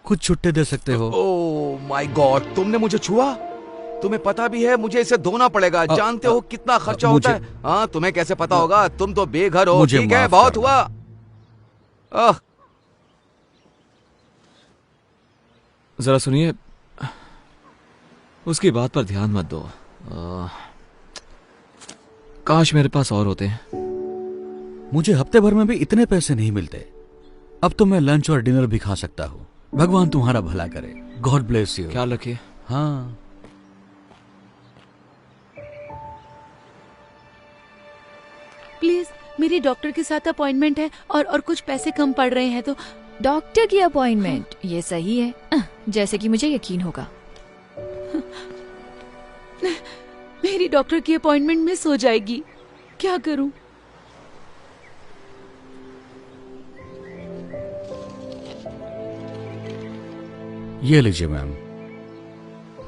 कुछ छुट्टे दे सकते हो। ओह माय गॉड, तुमने मुझे छुआ? तुम्हें पता भी है मुझे इसे धोना पड़ेगा। जानते हो कितना खर्चा होता है? हाँ, तुम्हें कैसे पता होगा? तुम तो बेघर हो। ठीक है, बहुत हुआ। जरा सुनिए, उसकी बात पर ध्यान मत दो। काश मेरे पास और होते हैं। मुझे हफ्ते भर में भी इतने पैसे नहीं मिलते। अब तो मैं लंच और डिनर भी खा सकता हूँ। भगवान तुम्हारा भला करे। God bless you. ख्याल रखिए। हाँ, प्लीज, मेरी डॉक्टर के साथ अपॉइंटमेंट है और कुछ पैसे कम पड़ रहे हैं तो। डॉक्टर की अपॉइंटमेंट? ये सही है, जैसे कि मुझे यकीन होगा। मेरी डॉक्टर की अपॉइंटमेंट मिस हो जाएगी, क्या करूं? ये लीजिए मैम।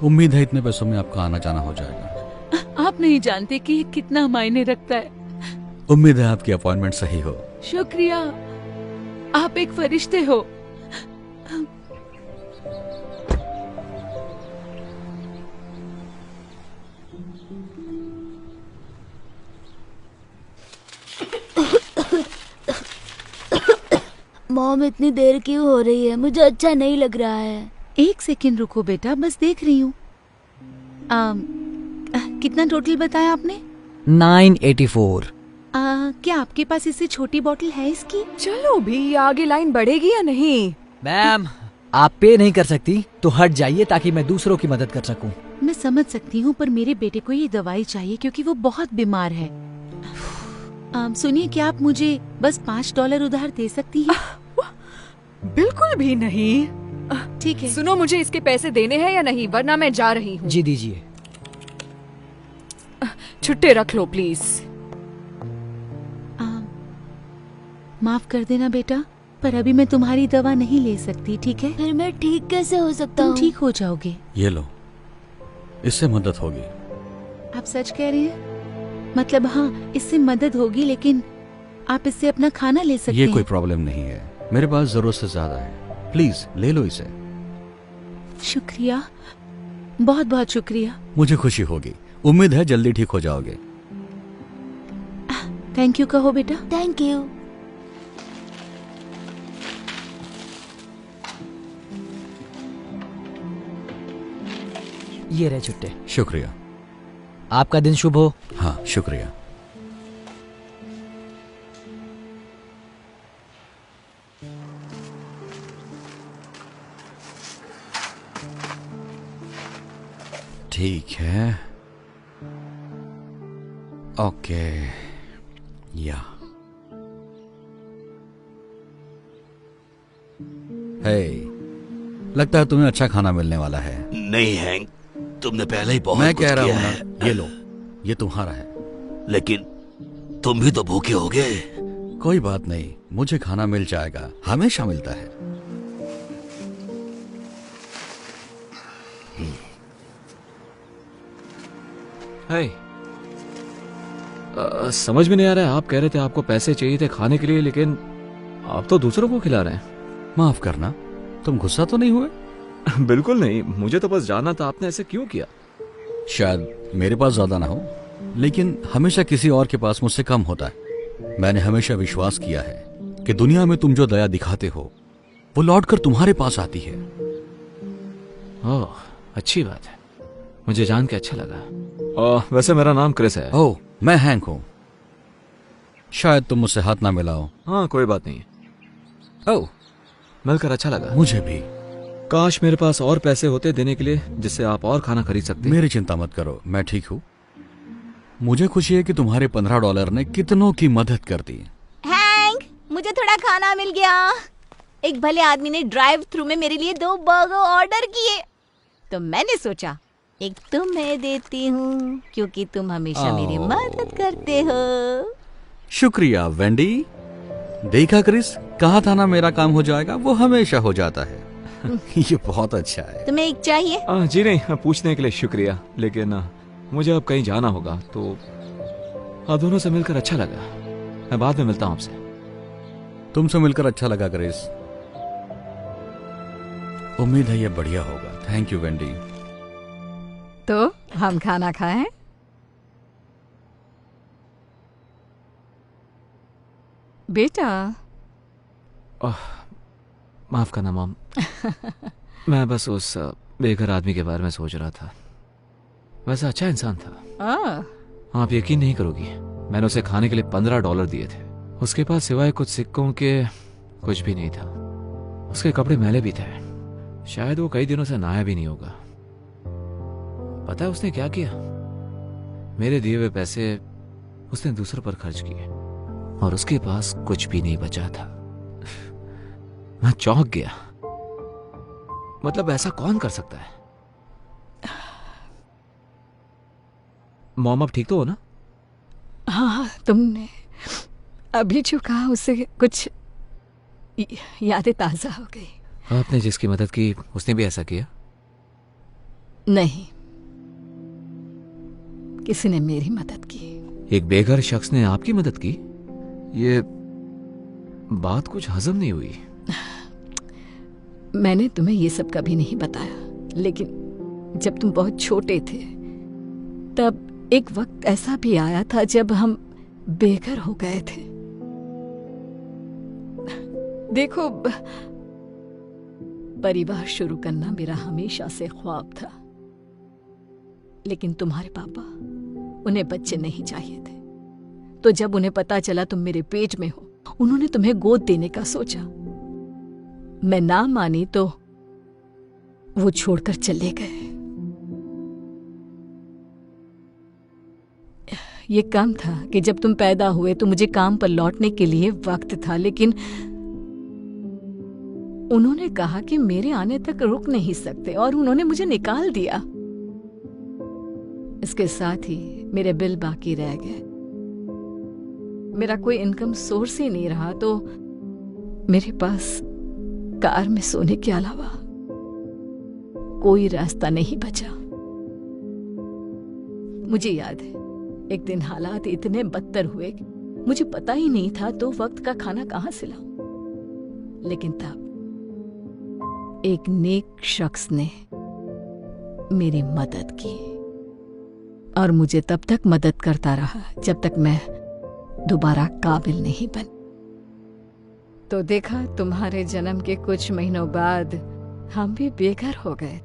उम्मीद है इतने पैसों में आपका आना जाना हो जाएगा। आप नहीं जानते कि ये कितना मायने रखता है। उम्मीद है आपकी अपॉइंटमेंट सही हो। शुक्रिया, आप एक फरिश्ते हो। मॉम, इतनी देर क्यों हो रही है? मुझे अच्छा नहीं लग रहा है। एक सेकंड रुको बेटा, बस देख रही हूँ। कितना टोटल बताया आपने? 984। क्या आपके पास इससे छोटी बोतल है इसकी? चलो भी, आगे लाइन बढ़ेगी या नहीं? मैम, आप पे नहीं कर सकती तो हट जाइए ताकि मैं दूसरों की मदद कर सकूं। मैं समझ सकती हूँ, पर मेरे बेटे को ये दवाई चाहिए क्योंकि वो बहुत बीमार है। सुनिए, क्या आप मुझे बस $5 उधार दे सकती हैं? बिल्कुल भी नहीं। ठीक है। सुनो, मुझे इसके पैसे देने हैं या नहीं, वरना मैं जा रही हूँ। जी दीजिए। छुट्टे रख लो प्लीज। माफ कर देना बेटा, पर अभी मैं तुम्हारी दवा नहीं ले सकती, ठीक है? फिर मैं ठीक कैसे हो सकता हूँ? तुम ठीक हो जाओगे। ये लो, इससे मदद होगी। आप सच कह रहे हैं? मतलब हाँ, इससे मदद होगी, लेकिन आप इससे अपना खाना ले सकते हैं। ये कोई प्रॉब्लम नहीं है, मेरे पास जरूरत से ज्यादा है। प्लीज ले लो इसे। शुक्रिया, बहुत बहुत शुक्रिया। मुझे खुशी होगी। उम्मीद है जल्दी ठीक हो जाओगे। थैंक यू कहो बेटा। Thank you. ये रहे छुट्टे। शुक्रिया। आपका दिन शुभ हो। हाँ, शुक्रिया। ठीक है, ओके। या हे, लगता है तुम्हें अच्छा खाना मिलने वाला है। नहीं हैंक, तुमने पहले ही बहुत मैं कुछ कह रहा किया हूं है। ना, ये लो, ये तुम्हारा है। लेकिन तुम भी तो भूखे होगे। कोई बात नहीं, मुझे खाना मिल जाएगा, हमेशा मिलता है। समझ में नहीं आ रहा है, आप कह रहे थे आपको पैसे चाहिए थे खाने के लिए, लेकिन आप तो दूसरों को खिला रहे हैं। माफ करना, तुम गुस्सा तो नहीं हुए? बिल्कुल नहीं, मुझे तो बस जानना था आपने ऐसे क्यों किया। शायद मेरे पास ज्यादा ना हो, लेकिन हमेशा किसी और के पास मुझसे कम होता है। मैंने हमेशा विश्वास किया है कि दुनिया में तुम जो दया दिखाते हो वो लौटकर तुम्हारे पास आती है। ओह, अच्छी बात है, मुझे जान के अच्छा लगा। वैसे मेरा नाम क्रिस है। ओह, मैं हैंक हूं। शायद तुम मुझसे हाथ ना मिलाओ। हाँ, कोई बात नहीं। ओह, मिलकर अच्छा लगा। मुझे भी। काश मेरे पास और पैसे होते देने के लिए, जिससे आप और खाना खरीद सकते। मेरी चिंता मत करो, मैं ठीक हूँ। मुझे खुशी है कि तुम्हारे $15 ने कितनों की मदद कर दी। हैंक, मुझे थोड़ा खाना मिल गया। एक भले आदमी ने ड्राइव थ्रू में मेरे लिए 2 बर्गर ऑर्डर किए, तो मैंने सोचा एक तुम्हें देती हूँ, क्योंकि तुम हमेशा मेरी मदद करते हो। शुक्रिया वेंडी। देखा क्रिस, कहा था ना मेरा काम हो जाएगा, वो हमेशा हो जाता है। ये बहुत अच्छा है। तुम्हें एक चाहिए? जी नहीं, पूछने के लिए शुक्रिया, लेकिन मुझे अब कहीं जाना होगा, तो आप दोनों से मिलकर अच्छा लगा। मैं बाद में मिलता हूँ आपसे। तुमसे मिलकर अच्छा लगा क्रिस। उम्मीद है ये बढ़िया होगा। Thank you Wendy. तो हम खाना खाएं? बेटा। माफ करना मॉम। मैं बस उस बेघर आदमी के बारे में सोच रहा था। वैसा अच्छा इंसान था। आप यकीन नहीं करोगी, मैंने उसे खाने के लिए $15 दिए थे। उसके पास सिवाय कुछ सिक्कों के कुछ भी नहीं था। उसके कपड़े मैले भी थे। शायद वो कई दिनों से नहाया भी नहीं होगा। पता है उसने क्या किया? मेरे दिए हुए पैसे उसने दूसरों पर खर्च किए और उसके पास कुछ भी नहीं बचा था। मैं चौंक गया। मतलब ऐसा कौन कर सकता है? मॉम आप ठीक तो हो ना? हाँ, तुमने अभी जो कहा उससे कुछ यादें ताजा हो गई। आपने जिसकी मदद की उसने भी ऐसा किया? नहीं, किसी ने मेरी मदद की। एक बेघर शख्स ने आपकी मदद की? ये बात कुछ हजम नहीं हुई। मैंने तुम्हें ये सब कभी नहीं बताया, लेकिन जब तुम बहुत छोटे थे तब एक वक्त ऐसा भी आया था जब हम बेघर हो गए थे। देखो, परिवार शुरू करना मेरा हमेशा से ख्वाब था, लेकिन तुम्हारे पापा, उन्हें बच्चे नहीं चाहिए थे। तो जब उन्हें पता चला तुम मेरे पेट में हो, उन्होंने तुम्हें गोद देने का सोचा। मैं ना मानी तो वो छोड़कर चले गए। ये कम था कि जब तुम पैदा हुए तो मुझे काम पर लौटने के लिए वक्त था, लेकिन उन्होंने कहा कि मेरे आने तक रुक नहीं सकते और उन्होंने मुझे निकाल दिया। इसके साथ ही मेरे बिल बाकी रह गए। मेरा कोई इनकम सोर्स ही नहीं रहा, तो मेरे पास कार में सोने के अलावा कोई रास्ता नहीं बचा। मुझे याद है, एक दिन हालात इतने बदतर हुए कि मुझे पता ही नहीं था तो वक्त का खाना कहां से लाऊं। लेकिन तब एक नेक शख्स ने मेरी मदद की और मुझे तब तक मदद करता रहा जब तक मैं दोबारा काबिल नहीं बन। तो देखा, तुम्हारे जन्म के कुछ महीनों बाद हम भी बेघर हो गए।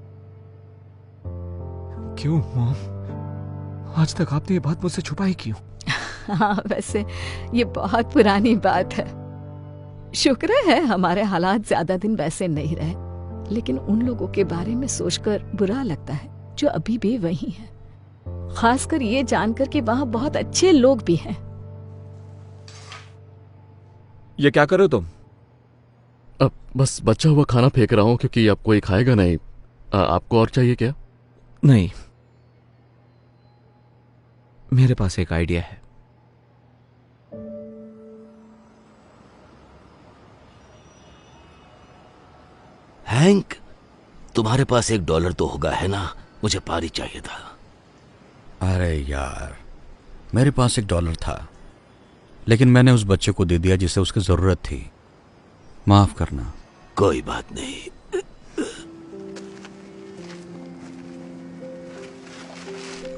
क्यों मॉम? आज तक आपने ये बात मुझसे छुपाई क्यों? हाँ, वैसे ये बहुत पुरानी बात है। शुक्र है हमारे हालात ज्यादा दिन वैसे नहीं रहे, लेकिन उन लोगों के बारे में सोचकर बुरा लगता है जो अभी भी वही हैं। खासकर ये जानकर कि वहां बहुत अच्छे लोग भी हैं। ये क्या कर रहे हो तुम? अब बस बचा हुआ खाना फेंक रहा हूँ क्योंकि अब कोई खाएगा नहीं। आपको और चाहिए क्या? नहीं, मेरे पास एक आइडिया है। हैंक, तुम्हारे पास $1 तो होगा, है ना? मुझे पारी चाहिए था। अरे यार, मेरे पास $1 था, लेकिन मैंने उस बच्चे को दे दिया जिसे उसकी जरूरत थी। माफ करना। कोई बात नहीं।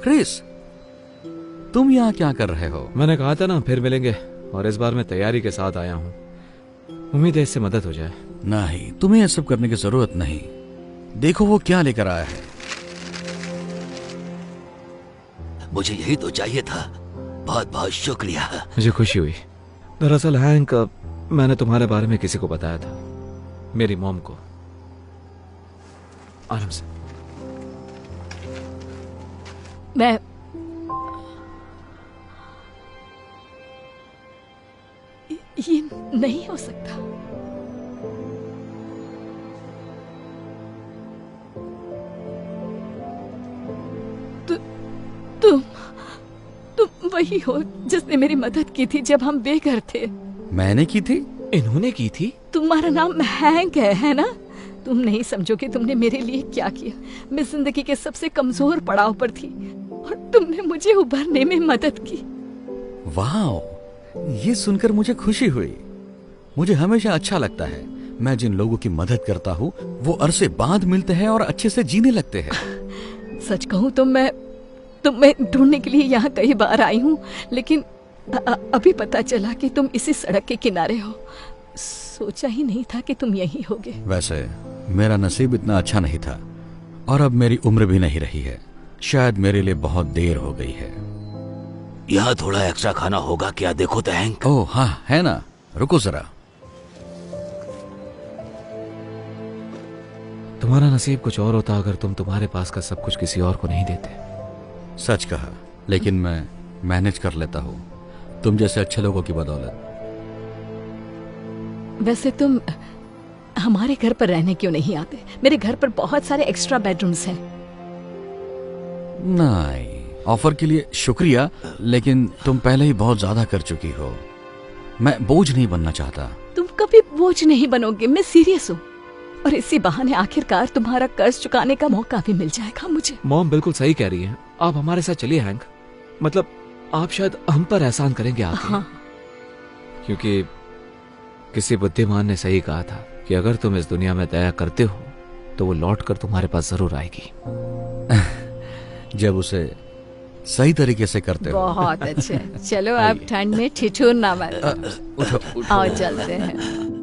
क्रिस, तुम यहाँ क्या कर रहे हो? मैंने कहा था ना फिर मिलेंगे, और इस बार मैं तैयारी के साथ आया हूँ। उम्मीद है इससे मदद हो जाए। नहीं, तुम्हें यह सब करने की जरूरत नहीं। देखो वो क्या लेकर आया है। मुझे यही तो चाहिए था। बहुत बहुत शुक्रिया। मुझे खुशी हुई। दरअसल हैंक, मैंने तुम्हारे बारे में किसी को बताया था, मेरी मॉम को। आराम से। मैं ये नहीं हो सकता। तुम वही हो जिसने मेरी मदद की थी जब हम बेघर थे। मैंने की थी? इन्होंने की थी? तुम्हारा नाम हैंक है ना? तुम नहीं समझोगे तुमने मेरे लिए क्या किया। मैं जिंदगी के सबसे कमजोर पड़ाव पर थी और तुमने मुझे उभरने में मदद की। वाह, ये सुनकर मुझे खुशी हुई। मुझे हमेशा अच्छा लगता है मैं जिन लोगों की मदद करता हूँ वो अरसे बाद मिलते हैं और अच्छे से जीने लगते हैं। सच कहूँ तो मैं ढूंढने के लिए यहाँ कई बार आई हूँ, लेकिन अभी पता चला कि तुम इसी सड़क के किनारे हो। सोचा ही नहीं था कि तुम यहीं होगे। वैसे मेरा नसीब इतना अच्छा नहीं था और अब मेरी उम्र भी नहीं रही है। शायद मेरे लिए बहुत देर हो गई है। यहाँ थोड़ा एक्स्ट्रा खाना होगा क्या? देखो तो हैंक। ओह हाँ, है ना, रुको जरा। तुम्हारा नसीब कुछ और होता अगर तुम तुम्हारे पास का सब कुछ किसी और को नहीं देते। सच कहा, लेकिन मैं मैनेज कर लेता हूँ तुम जैसे अच्छे लोगों की बदौलत। वैसे तुम हमारे घर पर रहने क्यों नहीं आते? मेरे घर पर बहुत सारे एक्स्ट्रा बेडरूम्स हैं। नहीं, ऑफर के लिए शुक्रिया, लेकिन तुम पहले ही बहुत ज्यादा कर चुकी हो। मैं बोझ नहीं बनना चाहता। तुम कभी बोझ नहीं बनोगे, मैं सीरियस हूँ। और इसी बहाने आखिरकार तुम्हारा कर्ज चुकाने का मौका भी मिल जाएगा मुझे। मॉम बिल्कुल सही कह रही है, आप हमारे साथ चलिए हैंक। मतलब आप शायद हम पर एहसान करेंगे आके। हाँ। क्योंकि किसी बुद्धिमान ने सही कहा था कि अगर तुम इस दुनिया में दया करते हो तो वो लौट कर तुम्हारे पास जरूर आएगी। जब उसे सही तरीके से करते हो। बहुत अच्छे। चलो अब ठंड में ठिठुरना मत। आओ चलते हैं।